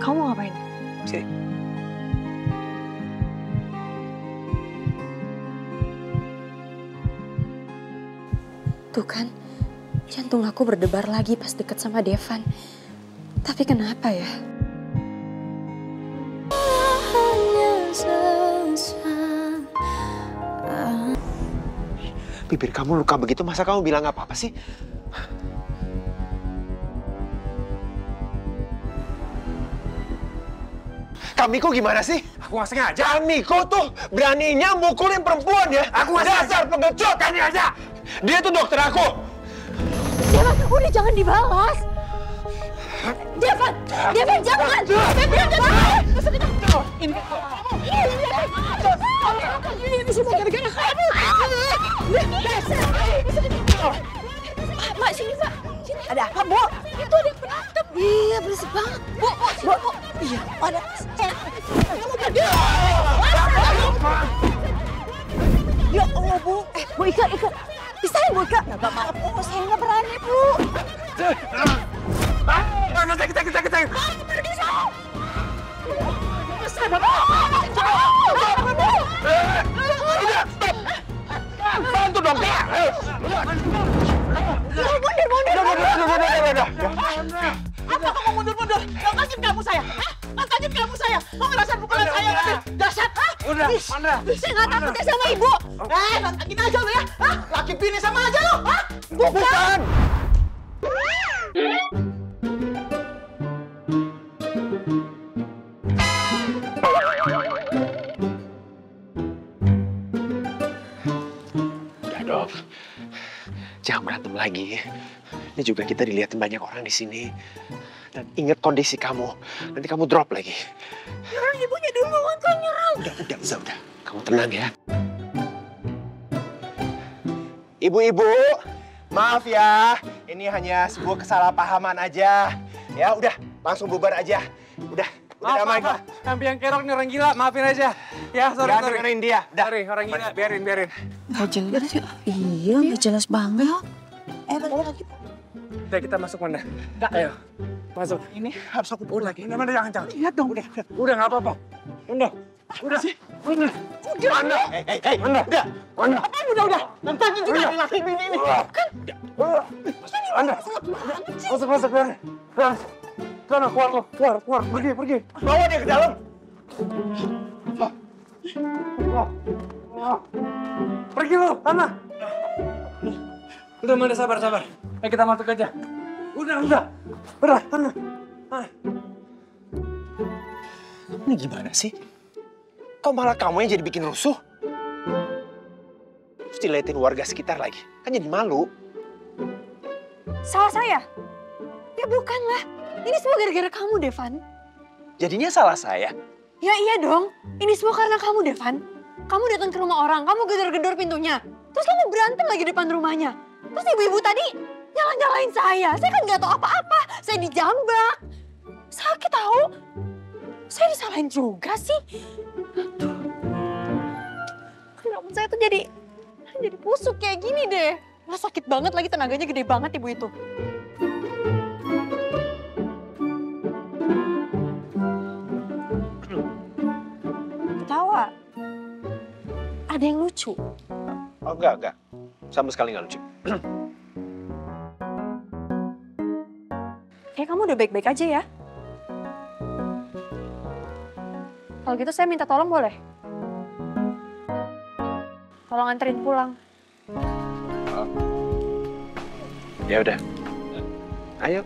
Kamu mau ngapain? Sini. Tuh kan, jantung aku berdebar lagi pas deket sama Devan. Tapi kenapa ya? Bibir kamu luka begitu, masa kamu bilang apa-apa sih? Kamiko gimana sih? Aku nggak sengaja. Kamiko tuh beraninya mukulin perempuan ya? Aku nggak sengaja. Dasar pengecut! Kan aja. Dia tuh dokter aku! Devan, udah jangan dibalas. Devan, Devan jangan! Devan jangan! Ini semua gara-gara kamu. Mak, sini, Pak. Sini. Ada apa, Bu? Itu ada yang berantem. Iya, berisik banget. Bu. Iya, ada. Kamu pergi. Ya Allah, Bu. Bu Ika. Pisahin, Bu Ika. Nggak mau, Bu. Saya nggak berani, Bu. Kita. Kamu pergi, sana. Sana, Bu. Bantu dong, Kak! Mundur. Apa kamu mundur? Lepasin kamu saya. Hah? Lepasin kamu saya. Mau ngerasain pukulan saya lebih dahsyat, hah? Udah, Mandra. Saya nggak takut ya sama ibu. Nantangin aja lo ya. Hah? Laki bini sama aja lo. Hah? Bukan. Udah dong. Jangan berantem lagi. Ini juga kita dilihatin banyak orang di sini. Dan ingat kondisi kamu. Nanti kamu drop lagi. Nyerang ibunya duluan kan nyerang. Udah. Kamu tenang ya. Ibu-ibu, maaf ya. Ini hanya sebuah kesalahpahaman aja. Ya udah, langsung bubar aja. Udah damai kok. Yang kerok nih orang gila, maafin aja. Ya, sorry. Dengerin dia. Udah. Sorry, orang gila, biarin. Nggak jelas ya. Iya, nggak jelas banget. Bentar lagi. Udah, kita masuk, Manda. Ayo, masuk. Ini harus aku pukul lagi. Manda, jangan. Lihat dong. Udah, nggak apa-apa. Udah sih. Udah. Hei, Manda. Udah. Apa udah? Nantangin juga nih laki bini ini. Kan. Manda. Masuk. Sana, keluar. Pergi. Bawa dia ke dalam. Pergi lu, sana. Udah, Manda, sabar. Ayo kita masuk aja. Udah. Sana. Ini gimana sih? Kok malah kamu yang jadi bikin rusuh? Terus diliatin warga sekitar lagi. Kan jadi malu. Salah saya? Ya bukanlah. Ini semua gara-gara kamu, Devan. Jadinya salah saya. Ya iya dong. Ini semua karena kamu, Devan. Kamu datang ke rumah orang, kamu gedor-gedor pintunya. Terus kamu berantem lagi depan rumahnya. Terus ibu-ibu tadi nyalain saya. Saya kan nggak tahu apa-apa. Saya dijambak. Sakit tahu. Saya disalahin juga sih. Aduh. Kenapa saya tuh jadi busuk kayak gini deh. Wah, sakit banget lagi, tenaganya gede banget ibu itu. Ketawa. Ada yang lucu. Oh, enggak. Sama sekali nggak lucu. Kayak kamu udah baik-baik aja ya. Kalau gitu saya minta tolong boleh? Tolong anterin pulang. Ya udah. Ayo.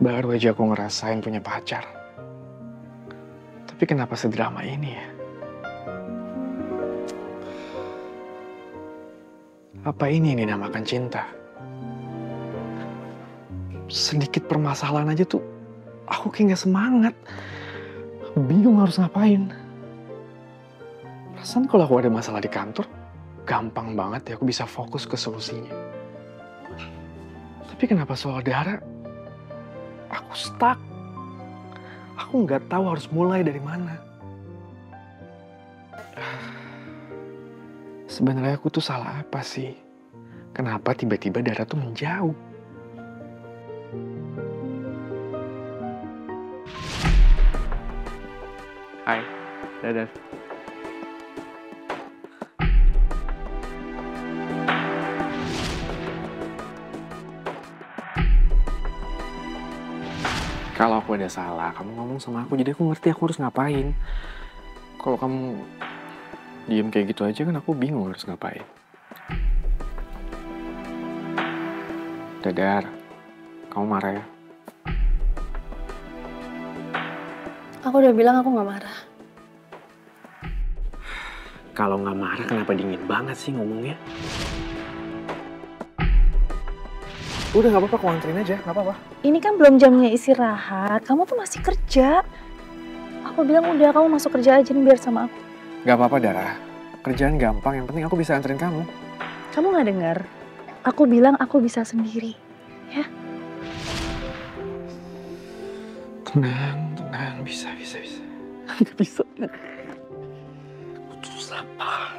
Baru aja aku ngerasain punya pacar. Tapi kenapa sedrama ini ya? Apa ini yang dinamakan cinta? Sedikit permasalahan aja tuh aku kayak gak semangat. Bingung harus ngapain. Perasaan kalau aku ada masalah di kantor, gampang banget ya aku bisa fokus ke solusinya. Tapi kenapa soal Dara, aku stuck. Aku nggak tahu harus mulai dari mana. Sebenarnya aku tuh salah apa sih? Kenapa tiba-tiba Dara tuh menjauh? Hai, Dadah. Kalau aku ada salah, kamu ngomong sama aku, jadi aku ngerti aku harus ngapain. Kalau kamu diem kayak gitu aja kan aku bingung harus ngapain. Dadar, kamu marah ya? Aku udah bilang aku gak marah. Kalau nggak marah kenapa dingin banget sih ngomongnya? Udah nggak apa-apa, aku anterin aja, nggak apa-apa. Ini kan belum jamnya istirahat, kamu tuh masih kerja. Aku bilang udah, kamu masuk kerja aja nih biar sama aku. Gak apa-apa, Dara. Kerjaan gampang, yang penting aku bisa anterin kamu. Kamu gak dengar? Aku bilang aku bisa sendiri, ya? Tenang, bisa. Gak bisa. Aku tuh sabar.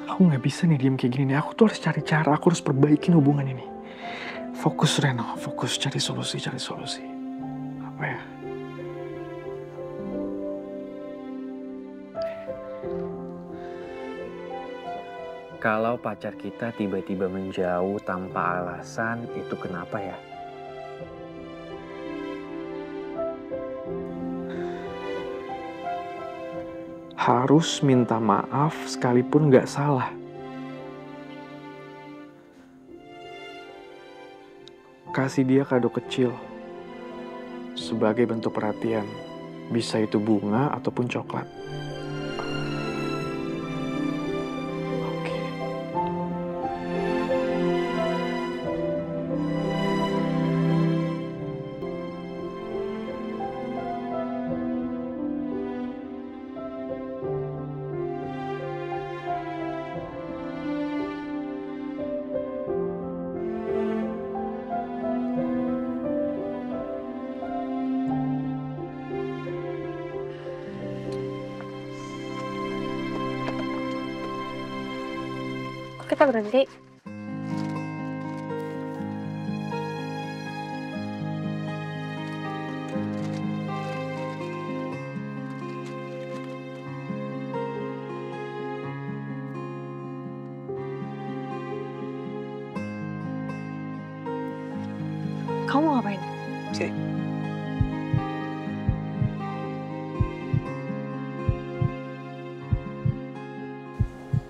Aku nggak bisa nih diem kayak gini nih. Aku tuh harus cari cara, aku harus perbaikin hubungan ini. Fokus Reno, fokus cari solusi. Apa ya? Kalau pacar kita tiba-tiba menjauh tanpa alasan, itu kenapa ya? Harus minta maaf sekalipun nggak salah. Kasih dia kado kecil sebagai bentuk perhatian. Bisa itu bunga ataupun coklat. Oke. Kita berhenti. Kamu mau ngapain? Sini.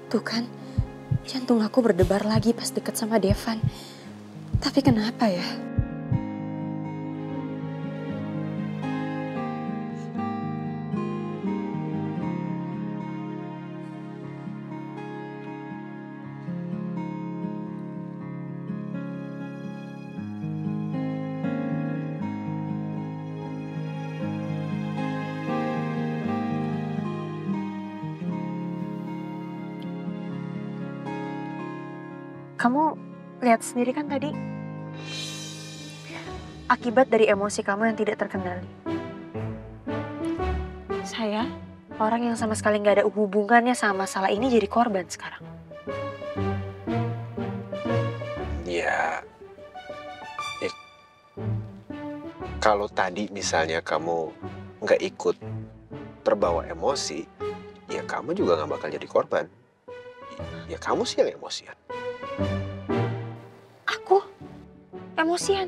Tuh kan, jantung aku berdebar lagi pas deket sama Devan. Tapi kenapa ya? Kamu lihat sendiri kan tadi? Akibat dari emosi kamu yang tidak terkendali. Saya, orang yang sama sekali nggak ada hubungannya sama masalah ini, jadi korban sekarang. Ya, kalau tadi misalnya kamu nggak ikut terbawa emosi, ya kamu juga nggak bakal jadi korban. Ya kamu sih yang emosian. Aku? Emosian?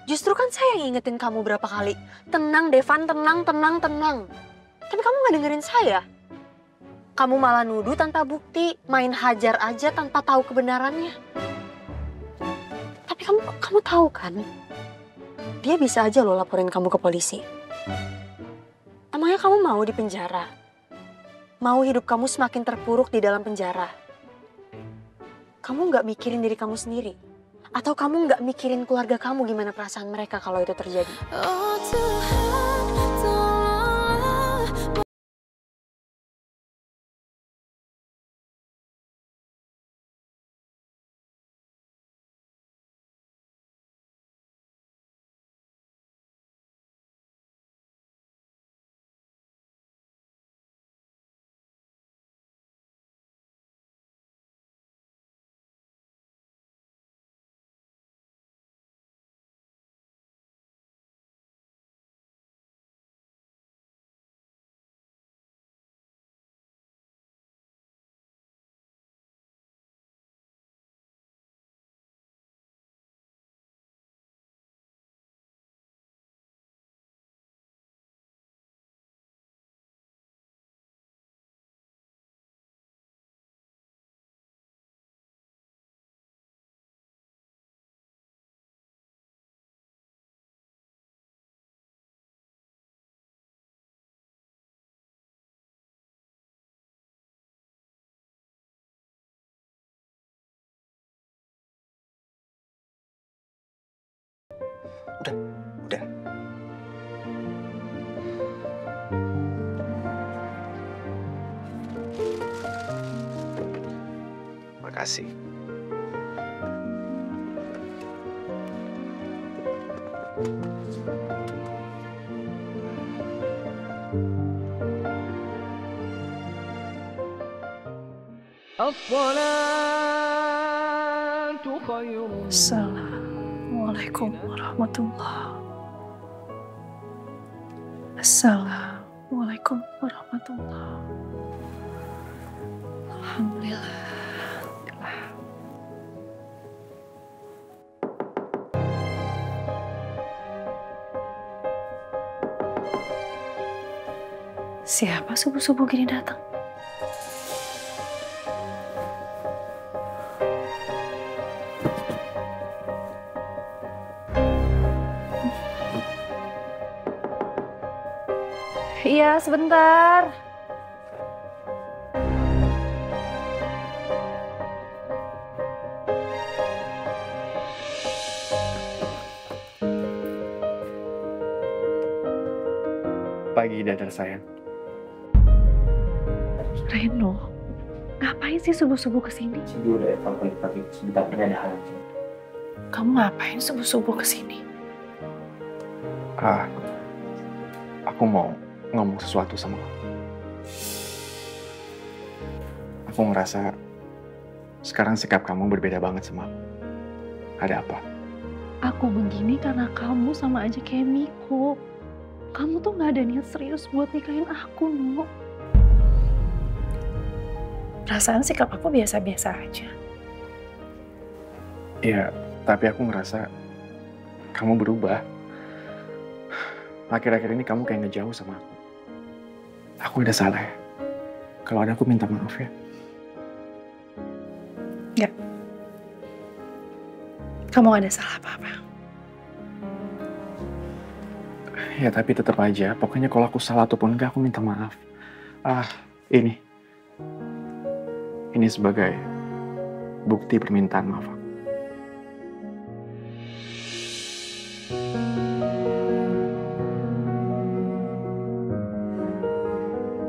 Justru kan saya yang ingetin kamu berapa kali. Tenang Devan, tenang. Tapi kamu gak dengerin saya. Kamu malah nuduh tanpa bukti, main hajar aja tanpa tahu kebenarannya. Tapi kamu tahu kan, dia bisa aja loh laporin kamu ke polisi. Emangnya kamu mau di penjara? mau hidup kamu semakin terpuruk di dalam penjara. Kamu nggak mikirin diri kamu sendiri? Atau kamu nggak mikirin keluarga kamu gimana perasaan mereka kalau itu terjadi? Oh Tuhan, tolonglah. Udah. Makasih. Assalamualaikum warahmatullahi. Assalamualaikum warahmatullahi. Alhamdulillah. Siapa subuh-subuh gini datang? Iya, sebentar. Pagi dadar sayang. Reno, ngapain sih subuh-subuh kesini? Dulu deh, pagi sebentar ini ada hal. Kamu ngapain subuh-subuh kesini? Aku mau ngomong sesuatu sama kamu. Aku ngerasa sekarang sikap kamu berbeda banget sama aku. Ada apa? Aku begini karena kamu sama aja kayak Miko. Kamu tuh gak ada niat serius buat nikahin aku, No. Perasaan sikap aku biasa-biasa aja. Iya, tapi aku ngerasa kamu berubah. Akhir-akhir ini kamu kayak ngejauh sama aku. Aku udah salah ya? Kalau ada aku minta maaf ya. Enggak. Kamu gak ada salah apa-apa. Ya tapi tetap aja, pokoknya kalau aku salah ataupun enggak, aku minta maaf. Ini sebagai bukti permintaan maaf aku.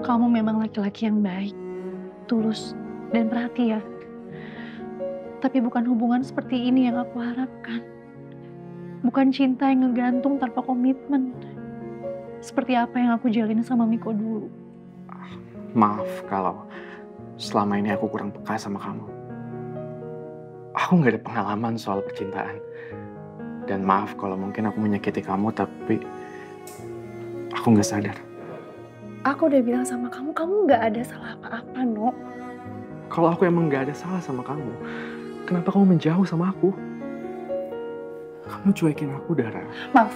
Kamu memang laki-laki yang baik, tulus, dan perhatian. Tapi bukan hubungan seperti ini yang aku harapkan. Bukan cinta yang ngegantung tanpa komitmen. Seperti apa yang aku jalin sama Miko dulu. Maaf kalau selama ini aku kurang peka sama kamu. Aku nggak ada pengalaman soal percintaan. Dan maaf kalau mungkin aku menyakiti kamu, tapi aku nggak sadar. Aku udah bilang sama kamu, kamu nggak ada salah apa-apa, No. Kalau aku emang nggak ada salah sama kamu, kenapa kamu menjauh sama aku? Kamu cuekin aku, Dara. Maaf.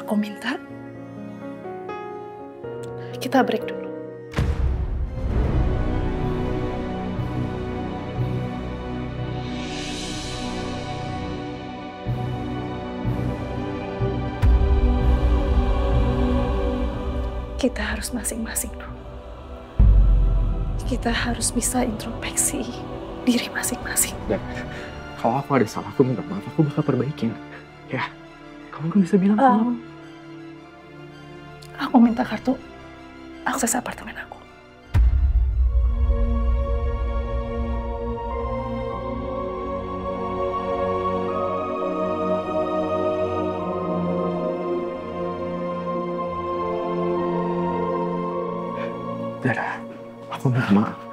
Aku minta kita break dulu. kita harus masing-masing dulu. Kita harus bisa introspeksi diri masing-masing. Dan kalau aku ada salah, aku minta maaf, aku bakal perbaikin. Ya, kamu kan bisa bilang sama Aku minta kartu akses apartemen aku. Dara, aku minta maaf.